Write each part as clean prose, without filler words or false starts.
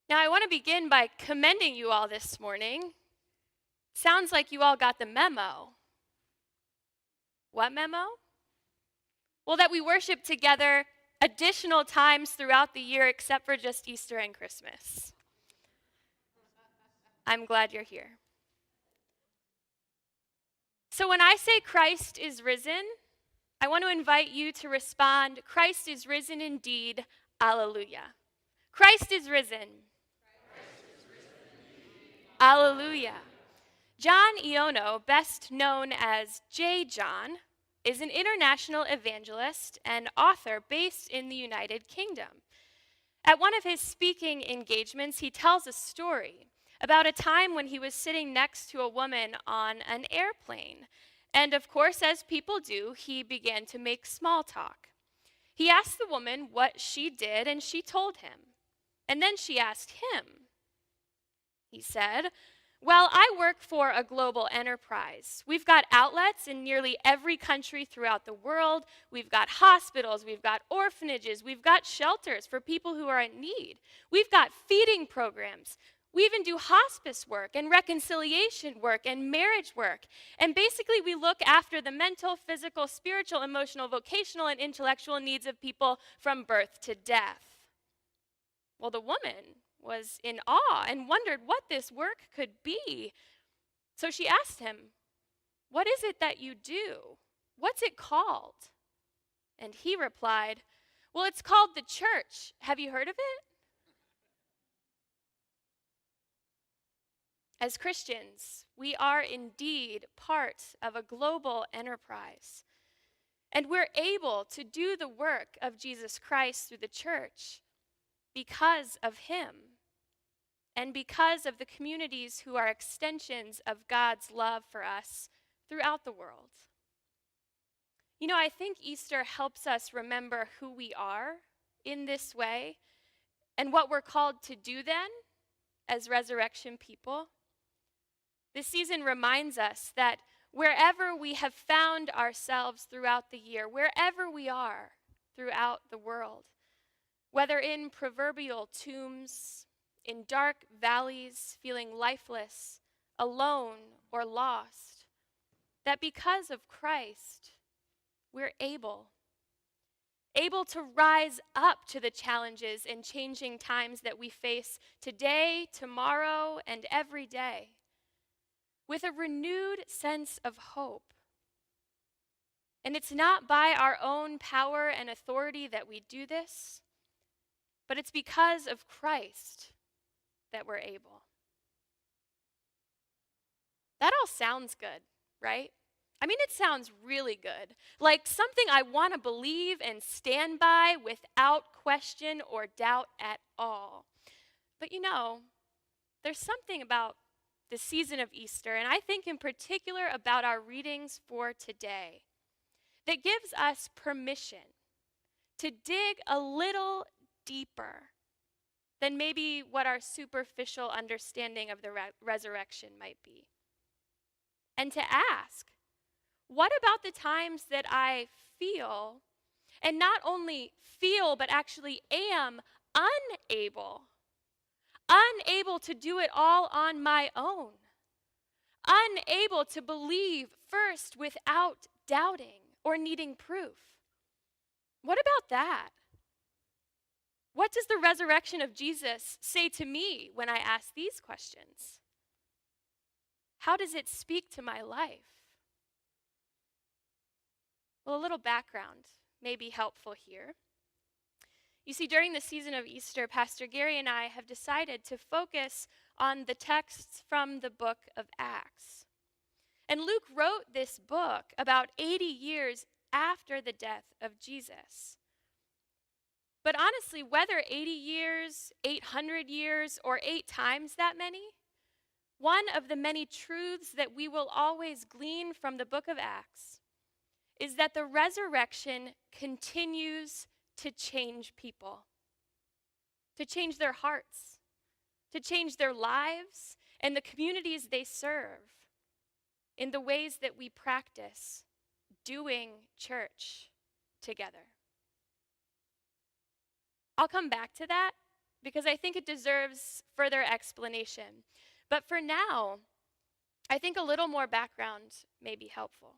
Now, I want to begin by commending you all this morning. Sounds like you all got the memo. What memo? Well, that we worship together additional times throughout the year except for just Easter and Christmas. I'm glad you're here. So, when I say Christ is risen, I want to invite you to respond, Christ is risen indeed, alleluia. Christ is risen. Alleluia. John Iono, best known as J. John, is an international evangelist and author based in the United Kingdom. At one of his speaking engagements, he tells a story about a time when he was sitting next to a woman on an airplane. And of course, as people do, he began to make small talk. He asked the woman what she did, and she told him. And then she asked him. He said, well, I work for a global enterprise. We've got outlets in nearly every country throughout the world. We've got hospitals, we've got orphanages, we've got shelters for people who are in need. We've got feeding programs. We even do hospice work and reconciliation work and marriage work. And basically, we look after the mental, physical, spiritual, emotional, vocational, and intellectual needs of people from birth to death. Well, the woman was in awe and wondered what this work could be. So she asked him, what is it that you do? What's it called? And he replied, well, it's called the church. Have you heard of it? As Christians, we are indeed part of a global enterprise. And we're able to do the work of Jesus Christ through the church because of him. And because of the communities who are extensions of God's love for us throughout the world. You know, I think Easter helps us remember who we are in this way and what we're called to do then as resurrection people. This season reminds us that wherever we have found ourselves throughout the year, wherever we are throughout the world, whether in proverbial tombs, in dark valleys, feeling lifeless, alone, or lost, that because of Christ, we're able to rise up to the challenges and changing times that we face today, tomorrow, and every day, with a renewed sense of hope. And it's not by our own power and authority that we do this, but it's because of Christ that we're able. That all sounds good, right? I mean, it sounds really good. Like something I want to believe and stand by without question or doubt at all. But you know, there's something about the season of Easter, and I think in particular about our readings for today, that gives us permission to dig a little deeper than maybe what our superficial understanding of the resurrection might be. And to ask, what about the times that I feel, and not only feel, but actually am unable to do it all on my own, unable to believe first without doubting or needing proof? What about that? What does the resurrection of Jesus say to me when I ask these questions? How does it speak to my life? Well, a little background may be helpful here. You see, during the season of Easter, Pastor Gary and I have decided to focus on the texts from the book of Acts. And Luke wrote this book about 80 years after the death of Jesus. But honestly, whether 80 years, 800 years, or 8 times that many, one of the many truths that we will always glean from the book of Acts is that the resurrection continues to change people, to change their hearts, to change their lives and the communities they serve in the ways that we practice doing church together. I'll come back to that, because I think it deserves further explanation. But for now, I think a little more background may be helpful.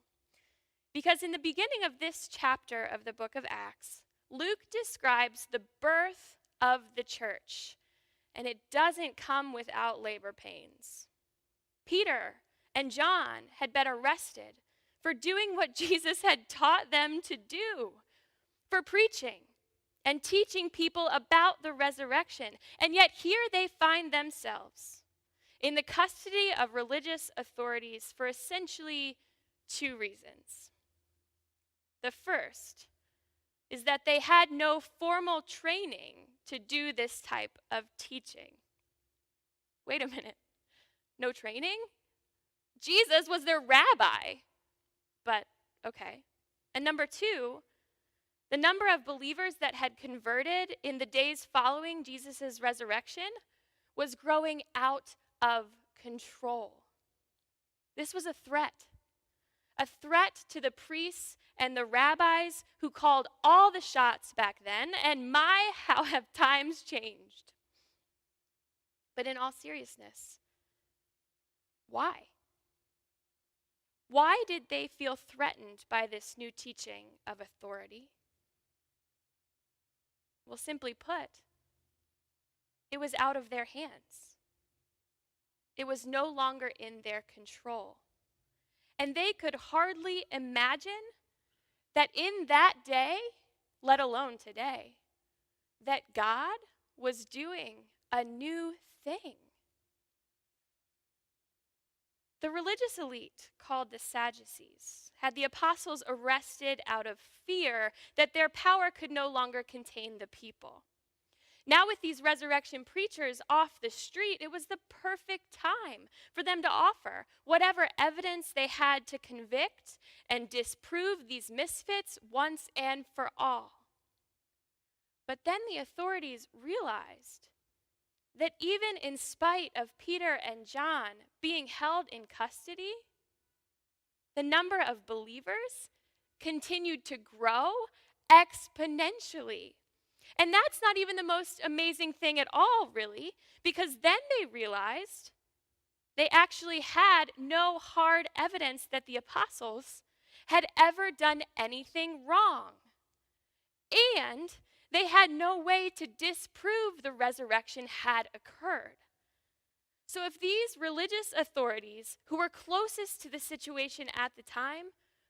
Because in the beginning of this chapter of the book of Acts, Luke describes the birth of the church, and it doesn't come without labor pains. Peter and John had been arrested for doing what Jesus had taught them to do, for preaching and teaching people about the resurrection. And yet here they find themselves in the custody of religious authorities for essentially two reasons. The first is that they had no formal training to do this type of teaching. Wait a minute, no training? Jesus was their rabbi. But okay. And number two, the number of believers that had converted in the days following Jesus' resurrection was growing out of control. This was a threat to the priests and the rabbis who called all the shots back then, and my, how have times changed. But in all seriousness, why? Why did they feel threatened by this new teaching of authority? Well, simply put, it was out of their hands. It was no longer in their control. And they could hardly imagine that in that day, let alone today, that God was doing a new thing. The religious elite, called the Sadducees, had the apostles arrested out of fear that their power could no longer contain the people. Now, with these resurrection preachers off the street, it was the perfect time for them to offer whatever evidence they had to convict and disprove these misfits once and for all. But then the authorities realized that even in spite of Peter and John being held in custody, the number of believers continued to grow exponentially. And that's not even the most amazing thing at all, really, because then they realized they actually had no hard evidence that the apostles had ever done anything wrong. And they had no way to disprove the resurrection had occurred. So if these religious authorities who were closest to the situation at the time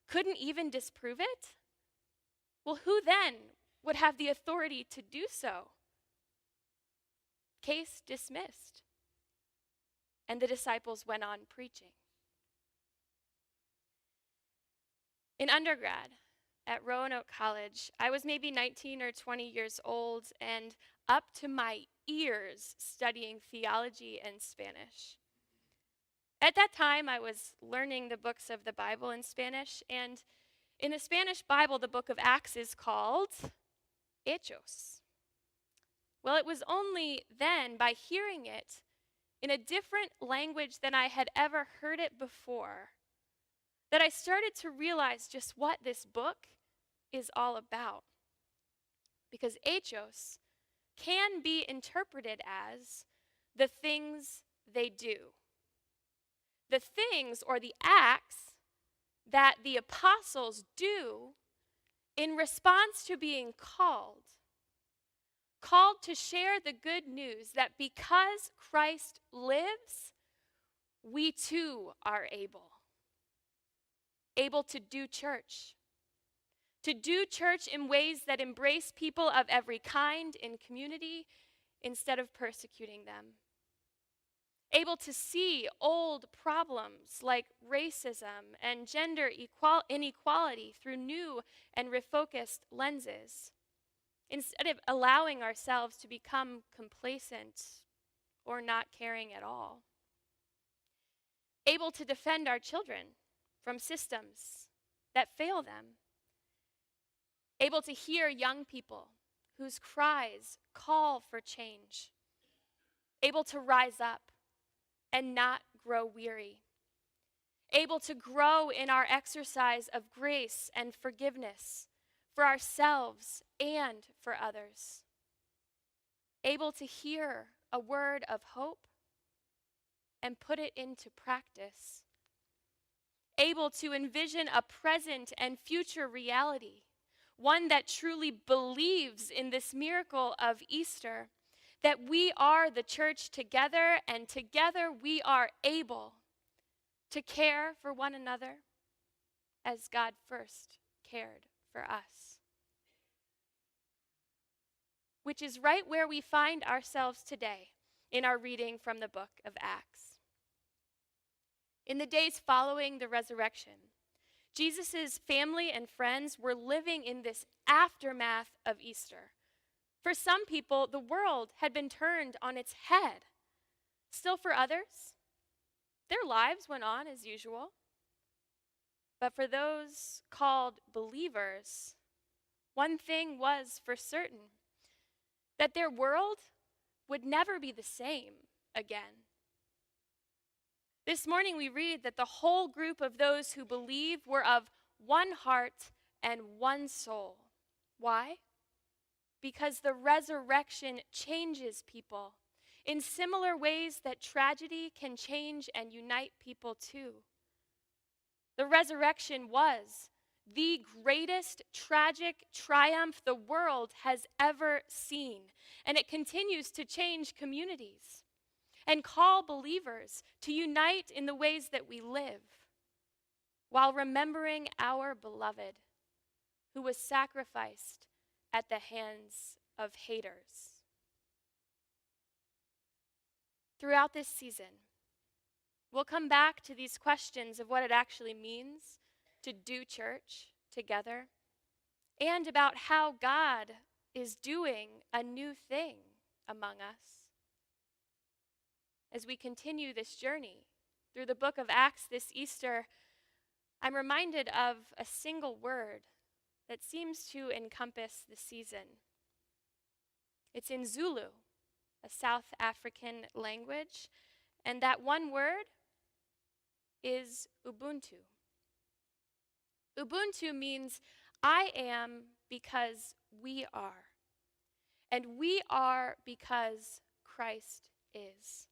couldn't even disprove it, well, who then would have the authority to do so? Case dismissed. And the disciples went on preaching. In undergrad at Roanoke College, I was maybe 19 or 20 years old and up to my ears studying theology and Spanish. At that time, I was learning the books of the Bible in Spanish, and in the Spanish Bible, the book of Acts is called Hechos. Well, it was only then, by hearing it in a different language than I had ever heard it before, that I started to realize just what this book is all about. Because Hechos can be interpreted as the things they do. The things or the acts that the apostles do in response to being called to share the good news that because Christ lives, we too are able to do church. To do church in ways that embrace people of every kind in community instead of persecuting them. Able to see old problems like racism and gender inequality through new and refocused lenses, instead of allowing ourselves to become complacent or not caring at all. Able to defend our children from systems that fail them. Able to hear young people whose cries call for change. Able to rise up and not grow weary. Able to grow in our exercise of grace and forgiveness for ourselves and for others. able to hear a word of hope and put it into practice, able to envision a present and future reality, one that truly believes in this miracle of Easter, that we are the church together, and together we are able to care for one another as God first cared for us. Which is right where we find ourselves today in our reading from the book of Acts. In the days following the resurrection, Jesus' family and friends were living in this aftermath of Easter. For some people, the world had been turned on its head. Still, for others, their lives went on as usual. But for those called believers, one thing was for certain, that their world would never be the same again. This morning we read that the whole group of those who believe were of one heart and one soul. Why? Because the resurrection changes people in similar ways that tragedy can change and unite people too. The resurrection was the greatest tragic triumph the world has ever seen, and it continues to change communities and call believers to unite in the ways that we live, while remembering our beloved who was sacrificed at the hands of haters. Throughout this season, we'll come back to these questions of what it actually means to do church together, and about how God is doing a new thing among us. As we continue this journey through the book of Acts this Easter, I'm reminded of a single word that seems to encompass the season. It's in Zulu, a South African language, and that one word is Ubuntu. Ubuntu means I am because we are, and we are because Christ is.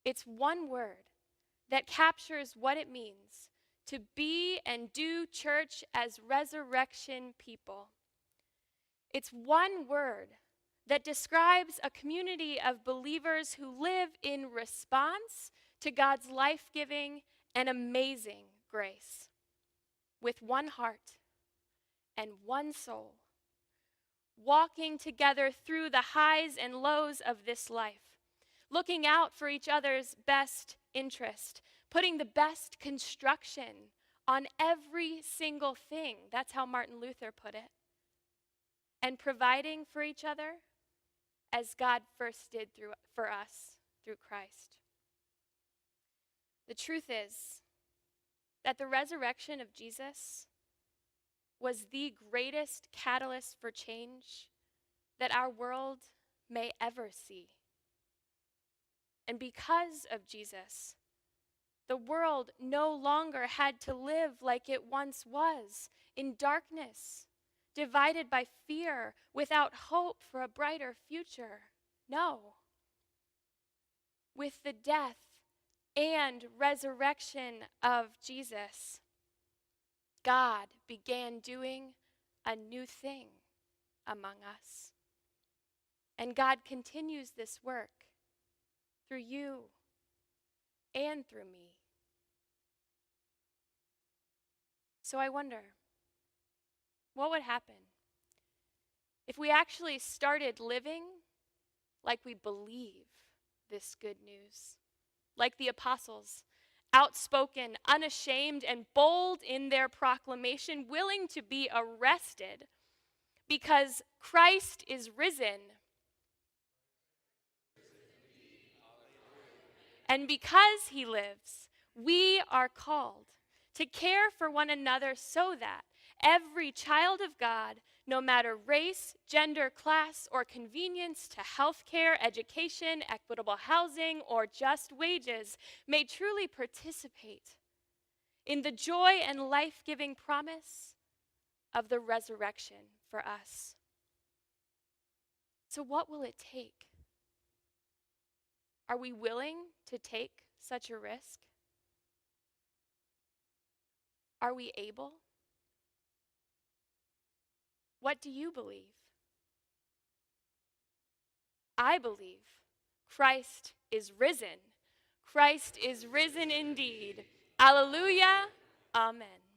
It's one word that captures what it means to be and do church as resurrection people. It's one word that describes a community of believers who live in response to God's life-giving and amazing grace, with one heart and one soul, walking together through the highs and lows of this life, looking out for each other's best interest, putting the best construction on every single thing. That's how Martin Luther put it. And providing for each other as God first did for us through Christ. The truth is that the resurrection of Jesus was the greatest catalyst for change that our world may ever see. And because of Jesus, the world no longer had to live like it once was, in darkness, divided by fear, without hope for a brighter future. No. With the death and resurrection of Jesus, God began doing a new thing among us. And God continues this work through you and through me. So I wonder, what would happen if we actually started living like we believe this good news? Like the apostles, outspoken, unashamed, and bold in their proclamation, willing to be arrested because Christ is risen. And because he lives, we are called to care for one another so that every child of God, no matter race, gender, class, or convenience to health care, education, equitable housing, or just wages, may truly participate in the joy and life-giving promise of the resurrection for us. So, what will it take? Are we willing to take such a risk? Are we able? What do you believe? I believe Christ is risen. Christ is risen indeed. Alleluia. Amen.